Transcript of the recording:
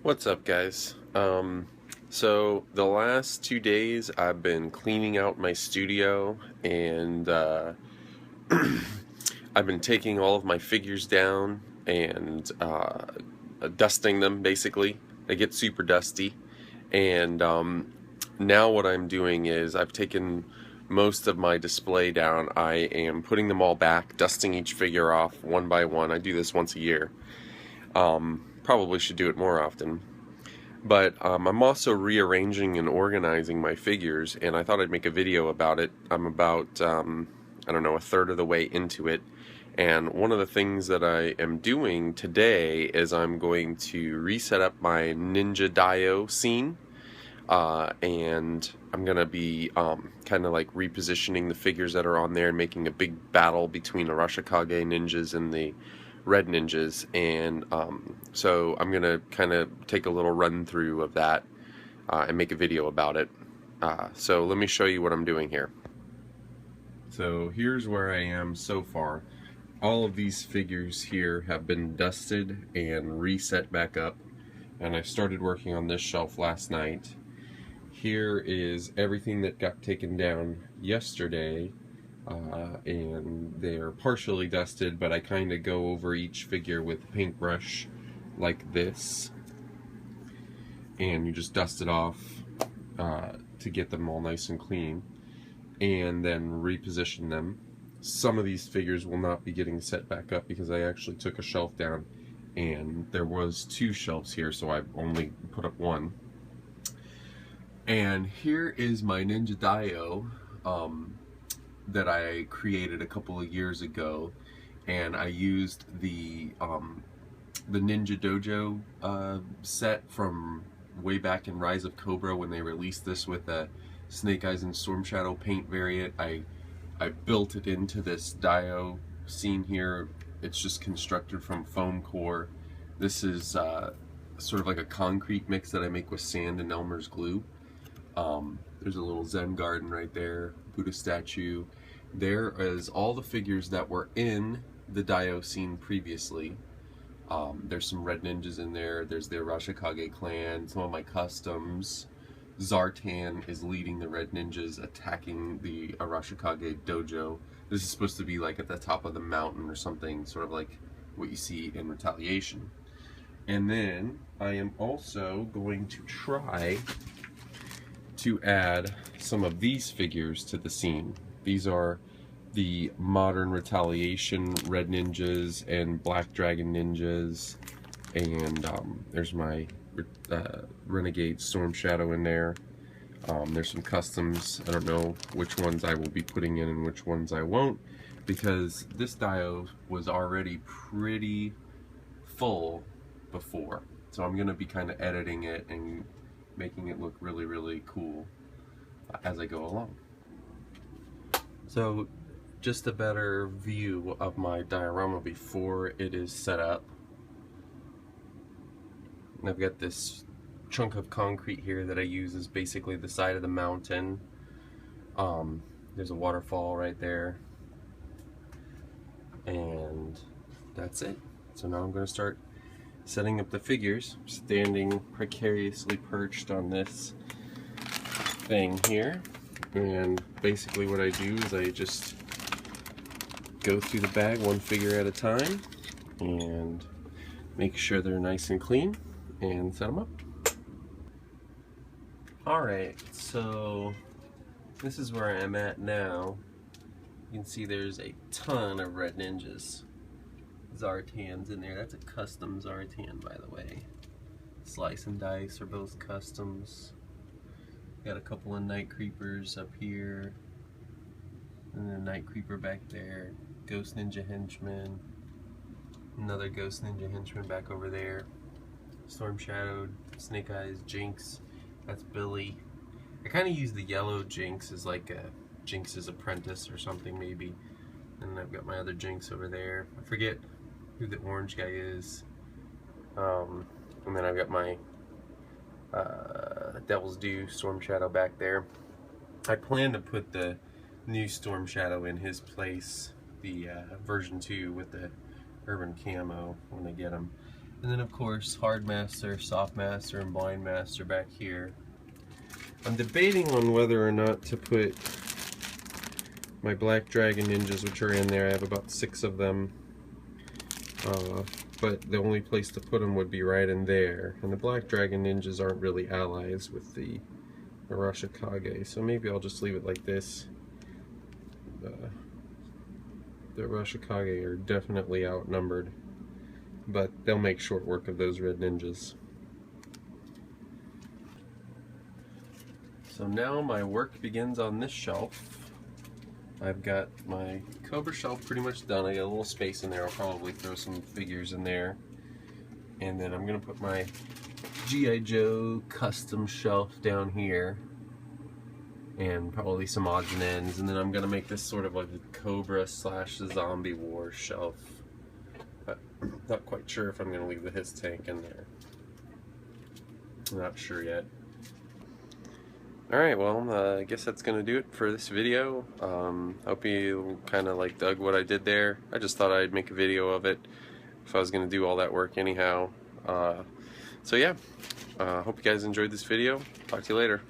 What's up, guys? So the last 2 days I've been cleaning out my studio and I've been taking all of my figures down and dusting them basically. They get super dusty, and now what I'm doing is I've taken most of my display down. I am putting them all back, dusting each figure off one by one. I do this once a year. Probably should do it more often. But I'm also rearranging and organizing my figures, and I thought I'd make a video about it. I'm about, I don't know, a third of the way into it. And one of the things that I am doing today is I'm going to reset up my GIJoe scene. And I'm going to be kind of like repositioning the figures that are on there and making a big battle between Arashikage ninjas and the red ninjas, and so I'm gonna kind of take a little run through of that and make a video about it. So let me show you what I'm doing here. So here's where I am so far. All of these figures here have been dusted and reset back up, and I started working on this shelf last night. Here is everything that got taken down yesterday. And they're partially dusted, but I kind of go over each figure with a paintbrush like this, and you just dust it off to get them all nice and clean, and then reposition them. Some of these figures will not be getting set back up because I actually took a shelf down, and there was 2 shelves here, so I've only put up 1. And here is my GIJoe that I created a couple of years ago, and I used the Ninja Dojo set from way back in Rise of Cobra when they released this with a Snake Eyes and Storm Shadow paint variant. I built it into this Dio scene here. It's just constructed from foam core. This is sort of like a concrete mix that I make with sand and Elmer's glue. There's a little Zen garden right there, Buddha statue. There is all the figures that were in the Dio scene previously. There's some red ninjas in there. There's the Arashikage clan, some of my customs. Zartan is leading the red ninjas attacking the Arashikage dojo. This is supposed to be like at the top of the mountain or something, sort of like what you see in Retaliation. And then I am also going to try to add some of these figures to the scene. These are the modern Retaliation red ninjas and black dragon ninjas, and there's my renegade Storm Shadow in there. There's some customs. I don't know which ones I will be putting in and which ones I won't, because this Dio was already pretty full before, so I'm gonna be kind of editing it and making it look really, really cool as I go along. So just a better view of my diorama before it is set up. And I've got this chunk of concrete here that I use as basically the side of the mountain. There's a waterfall right there, and that's it. So now I'm going to start setting up the figures, standing precariously perched on this thing here. And basically what I do is I just go through the bag one figure at a time and make sure they're nice and clean and set them up. Alright, so this is where I'm at now. You can see there's a ton of red ninjas. Zartan's in there. That's a custom Zartan, by the way. Slice and Dice are both customs. Got a couple of Night Creepers up here, and then a Night Creeper back there. Ghost Ninja Henchman. Another Ghost Ninja Henchman back over there. Storm Shadowed, Snake Eyes, Jinx. That's Billy. I kind of use the yellow Jinx as like a Jinx's apprentice or something maybe. And I've got my other Jinx over there. I forget who the orange guy is. And then I've got my Devil's Due Storm Shadow back there. I plan to put the new Storm Shadow in his place, the version 2 with the urban camo when I get him. And then of course hard master, soft master, and blind master back here. I'm debating on whether or not to put my black dragon ninjas, which are in there. I have about 6 of them, but the only place to put them would be right in there. And the black dragon ninjas aren't really allies with the Arashikage, so maybe I'll just leave it like this. The Arashikage are definitely outnumbered, but they'll make short work of those red ninjas. So now my work begins on this shelf. I've got my Cobra shelf pretty much done. I got a little space in there. I'll probably throw some figures in there. And then I'm going to put my GIJoe custom shelf down here. And probably some odds and ends. And then I'm going to make this sort of like a Cobra / Zombie War shelf. But not quite sure if I'm going to leave the His tank in there. I'm not sure yet. Alright, well, I guess that's going to do it for this video. Hope you kind of like dug what I did there. I just thought I'd make a video of it if I was going to do all that work anyhow. So yeah, hope you guys enjoyed this video. Talk to you later.